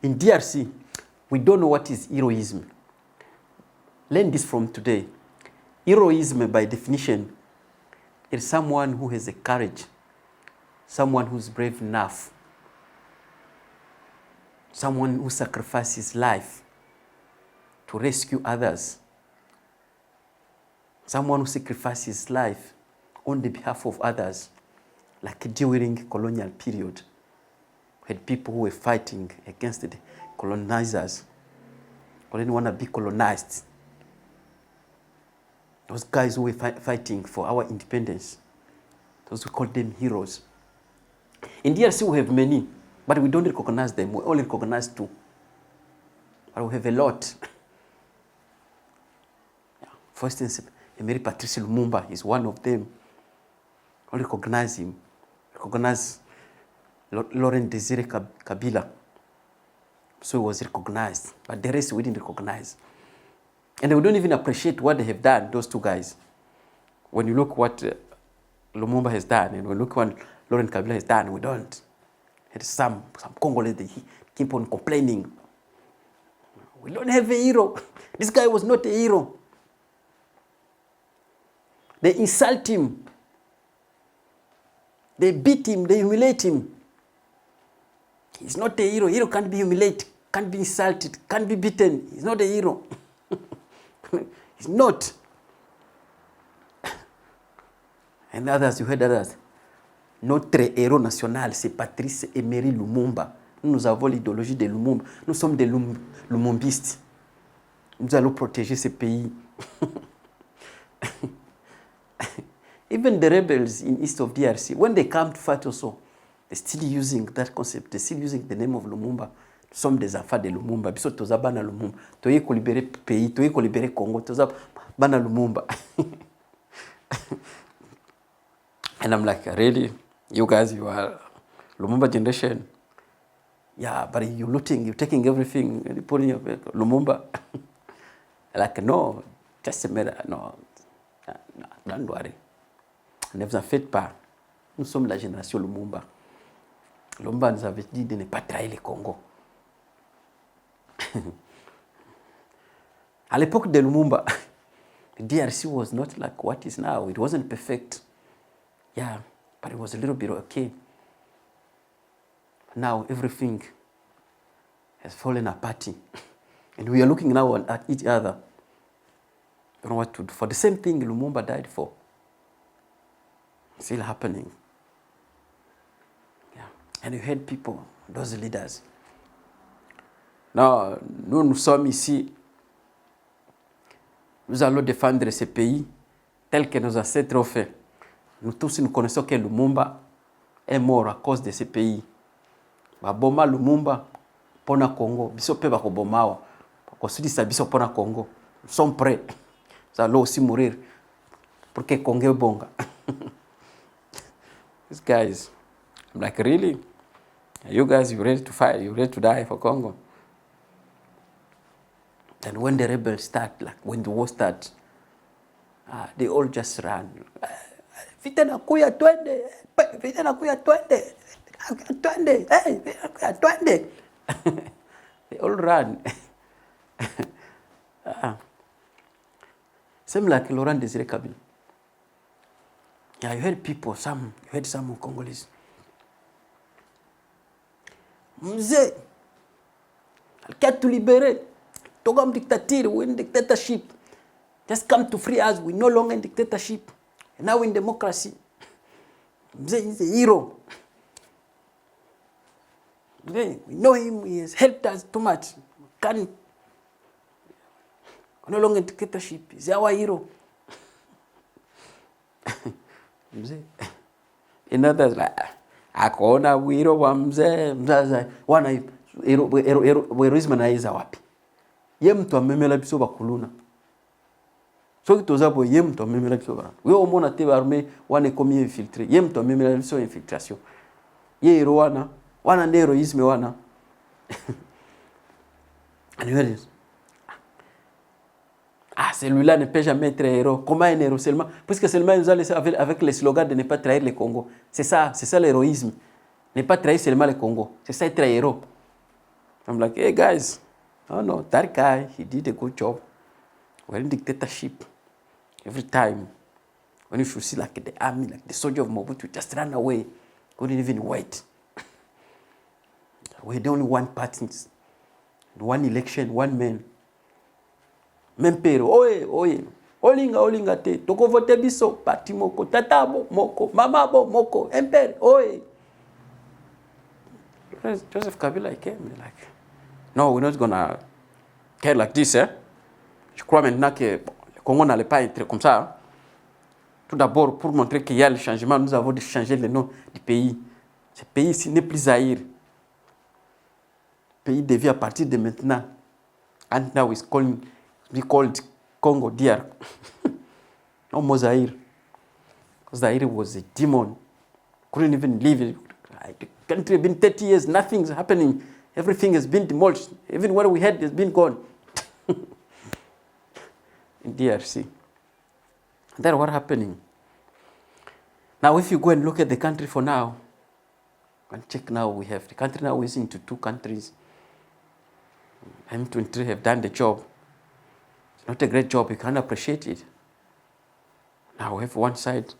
In DRC, we don't know what is heroism. Learn this from today. Heroism, by definition, is someone who has the courage, someone who's brave enough, someone who sacrifices life to rescue others, someone who sacrifices life on the behalf of others, like during colonial period. We had people who were fighting against the colonizers, or didn't want to be colonized. Those guys who were fighting for our independence, those we call them heroes. In DRC we have many, but we don't recognize them. We only recognize two. But we have a lot. For instance, Emery Patrice Lumumba is one of them. We recognize him. Recognize Laurent Desire Kabila. So he was recognized. But the rest we didn't recognize. And we don't even appreciate what they have done, those two guys. When you look what Lumumba has done, and when you look what Laurent Kabila has done, we don't. There's some Congolese, they keep on complaining. We don't have a hero. This guy was not a hero. They insult him. They beat him, they humiliate him. He's not a hero. Hero can't be humiliated, can't be insulted, can't be beaten. He's not a hero. He's not. And others, you heard others. Notre héros national, c'est Patrice Emery Lumumba. Nous avons l'idéologie de Lumumba. Nous sommes des lumumbistes. Nous allons protéger ce pays. Even the rebels in east of DRC, when they come to fight also, they're still using that concept. They're still using the name of Lumumba. Nous sommes des enfants de Lumumba. Biso toza bana Lumumba. Toye ko libérer pays, toye ko libérer Congo. Toza bana Lumumba. And I'm like, really? You guys, you are Lumumba generation? Yeah, but you're looting, you're taking everything, you're putting your Lumumba. Like, no, just a minute, no, don't worry. Ne vous en faites pas. Nous sommes la génération Lumumba. Lumumba nous avait dit de ne pas trahir le Congo. À l'époque de Lumumba, the DRC was not like what is now. It wasn't perfect. Yeah, but it was a little bit okay. Now everything has fallen apart. And we are looking now at each other. Don't know what to do. For the same thing Lumumba died for. Still happening. Yeah. And you heard people, those leaders. Now, nous sommes ici. Nous allons défendre ce pays tel que nos ancêtres ont fait. Nous tous, nous connaissons que Lumumba est mort à cause de ce pays. Baboma Lumumba, pona Congo. Biso pe bakobomawa. Bakosudisa biso pona Congo. Nous sommes prêts. Nous allons aussi mourir pour que Congo bonga. These guys, I'm like, really? You guys, you ready to fight? You ready to die for Congo? And when the rebels start, like when the war starts, they all just run. Vita nakuya twende, vita nakuya twende, twende, hey, vita nakuya twende. They all run. Same like Laurent Desire Kabila. Yeah, you heard people, you heard some Congolese. Mzee, alikuwa to liberate. Togam dictator, we're in dictatorship. Just come to free us. We're no longer in dictatorship. And now we're in democracy. Mzee is a hero. Mzee, we know him. He has helped us too much. We're no longer in dictatorship. He's our hero. Mzee. In others, like, akaona wiro wa mzee, mzaza, wana heroism anaiza wapi? Ye mtu amemela biso bakuluna. So kitozabo ye mtu amemela biso bara. We omona te armée wana komi infiltré. Ye mtu amemela biso infiltration. Ye hero wana nde heroisme wana. And you heard it? Celui-là ne peut jamais être héros. Comment un héros seulement? Puisque seulement il nous a laissé avec le slogan de ne pas trahir le Congo. C'est ça l'héroïsme. Ne pas trahir seulement le Congo. C'est ça être héros. I'm like, hey guys, oh no, that guy, he did a good job. We're in dictatorship. Every time, when you should see like the army, like the soldier of Mobutu, just run away. Couldn't even wait. We had only one party, one election, one man. Mempero, oye, olinga te, toko vote biso, parti moko, tatabo moko, mamabo moko, empere, oye. Joseph Kabila came like, no, we're not gonna care like this, eh? Je crois maintenant que le Congo n'allait pas être comme ça. Tout d'abord, pour montrer qu'il y a le changement, nous avons dû changer le nom du pays. Ce pays-ci n'est plus Zaïre. Le pays devient à partir de maintenant. And now it's called Congo DR. No more Zaire. Zaire was a demon. Couldn't even live it. The country has been 30 years, nothing's happening. Everything has been demolished. Even what we had has been gone. In DRC. That's what's happening. Now, if you go and look at the country for now, and check now, we have the country now is into 2 countries. M23 have done the job. It's not a great job, you can't appreciate it. Now we have one side,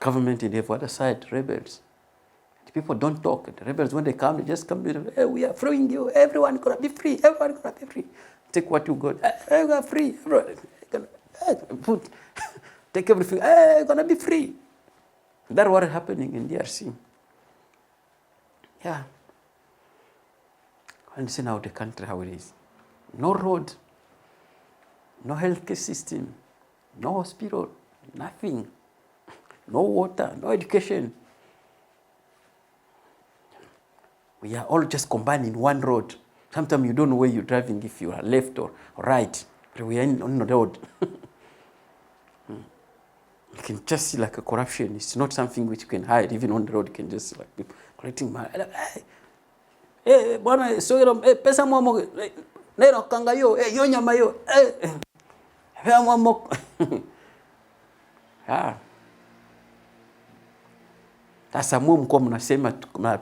government, and the other side, rebels. The people don't talk. The rebels, when they come, they just come, hey, we are freeing you, everyone gonna be free, everyone gonna be free. Take what you got, hey, we are free, everyone. Take everything, hey, you're gonna be free. That's what is happening in DRC. Yeah. And see now the country how it is. No road, no healthcare system, no hospital, nothing, no water, no education. We are all just combined in one road. Sometimes you don't know where you're driving, if you are left or right, but we are on the road. You can just see like a corruption. It's not something which you can hide. Even on the road, you can just see like people collecting money. Hey, bwana, so pesa mwamo, nero kanga yo, yo nyama yo, hea mwamo. Sasa mko mnasema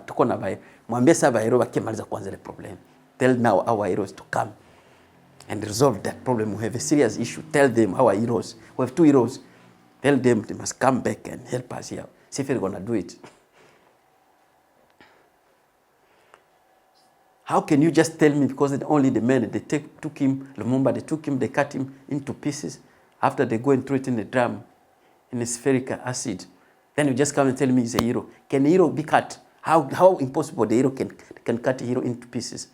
tuko na bae. Mwambie sasa baero bakimaliza kwanza ile problem. Tell now our heroes to come and resolve that problem. We have a serious issue. Tell them our heroes. We have 2 heroes. Tell them they must come back and help us here. See if they're going to do it. How can you just tell me because only the men, they took him, Lumumba, they cut him into pieces. After they go and throw it in the drum, in a spherical acid. Then you just come and tell me he's a hero. Can a hero be cut? How impossible the hero can cut a hero into pieces?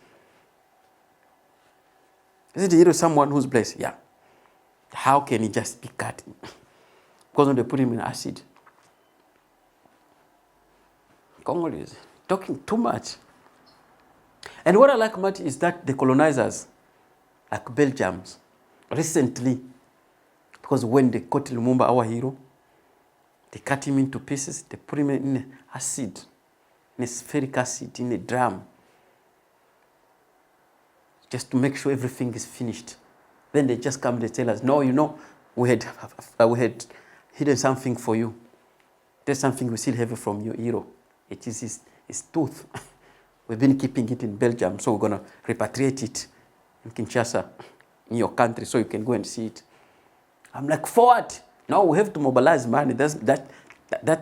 Is it a hero someone who's blessed? Yeah. How can he just be cut? Because when they put him in acid. Congolese talking too much. And what I like much is that the colonizers, like Belgians, recently, because when they caught Lumumba, our hero, they cut him into pieces, they put him in acid, in a spheric acid, in a drum, just to make sure everything is finished. Then they just come, they tell us, no, you know, we had hidden something for you. There's something we still have from your hero. It is his tooth. We've been keeping it in Belgium, so we're going to repatriate it in Kinshasa, in your country, so you can go and see it. I'm like, for what? Now we have to mobilize money. That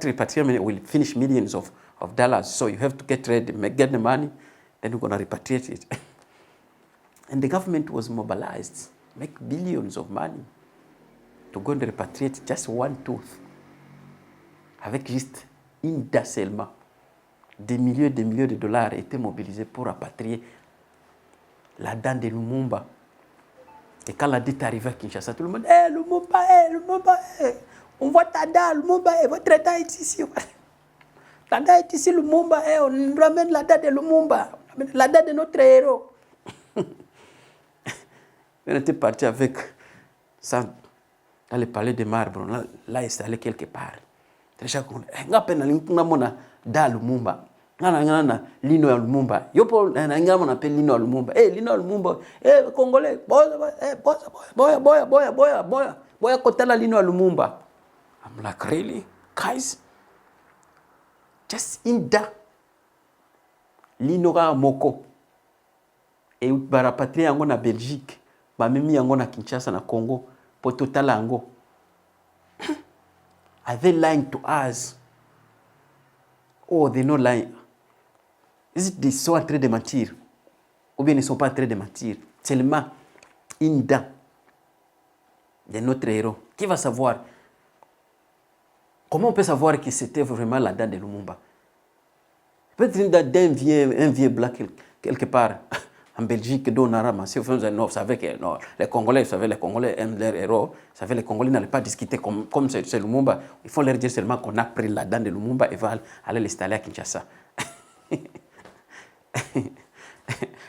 repatriation will finish millions of dollars, so you have to get ready, get the money, then we're going to repatriate it. And the government was mobilized, make billions of money to go and repatriate just one tooth. Avec juste une dent seulement. Des milliers de dollars étaient mobilisés pour rapatrier la dent de Lumumba. Et quand la dette arrivait à Kinshasa, tout le monde, Lumumba, on voit ta dent, Lumumba, votre dent est ici. La dent est ici, Lumumba, on ramène la dent de Lumumba, la dent de notre héros. On était parti avec ça dans le palais de marbre, là installé quelque part. Déjà, on a da Lumumba. Ngana lino ya Lumumba. Yopo ngama na pe lino ya Lumumba. Lino ya Lumumba. Congolais, boya kotala lino ya Lumumba. I'm like, really? Guys? Just in da lino ga moko. et barapatrie yango na Belgique, bamemi yango na Kinshasa na Congo, po totala yango. Are they lying to us? Oh, they're not lying. Is it they sont en train de mentir? Ou bien ils ne sont pas en train de mentir? Seulement une dent de notre héros. Qui va savoir? Comment on peut savoir que c'était vraiment la dent de Lumumba? Peut-être une dent d'un vieux blanc quelque part en Belgique, dont on a ramassé. Vous savez que non, les Congolais, vous savez, les Congolais aiment leurs héros. Vous savez, les Congolais n'allaient pas discuter comme c'est Lumumba. Il faut leur dire seulement qu'on a pris la dent de Lumumba et va aller l'installer à Kinshasa.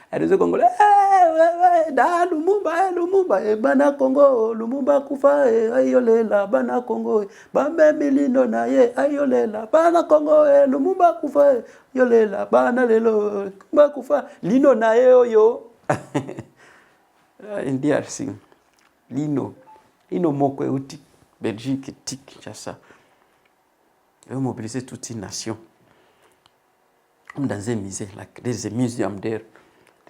Et les Congolais, da Lumumba, Lumumba, bana Congo, Lumumba kufa, ayolela, bana Congo, bambe milino na ye, ayolela, bana Congo, Lumumba kufa, yolela, bana lelo, Lumumba kufa, lino na ye oyo. In DRC, lino moko euti, Belgique, tik, Kinshasa. Ils ont mobilisé toute une nation. Comme dans un musée, like there's a museum there.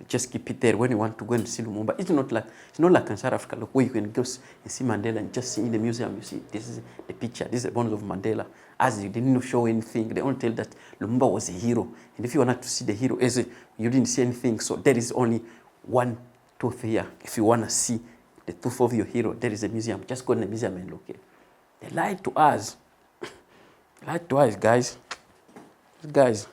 Just keep it there when you want to go and see Lumumba. It's not like in South Africa, look, where you can go and see Mandela and just see in the museum. You see, this is the picture. This is the bones of Mandela. As you didn't show anything, they only tell that Lumumba was a hero. And if you want to see the hero, you didn't see anything. So there is only one tooth here. If you want to see the tooth of your hero, there is a museum. Just go in the museum and look at it. They lied to us. They lied to us, guys. Guys.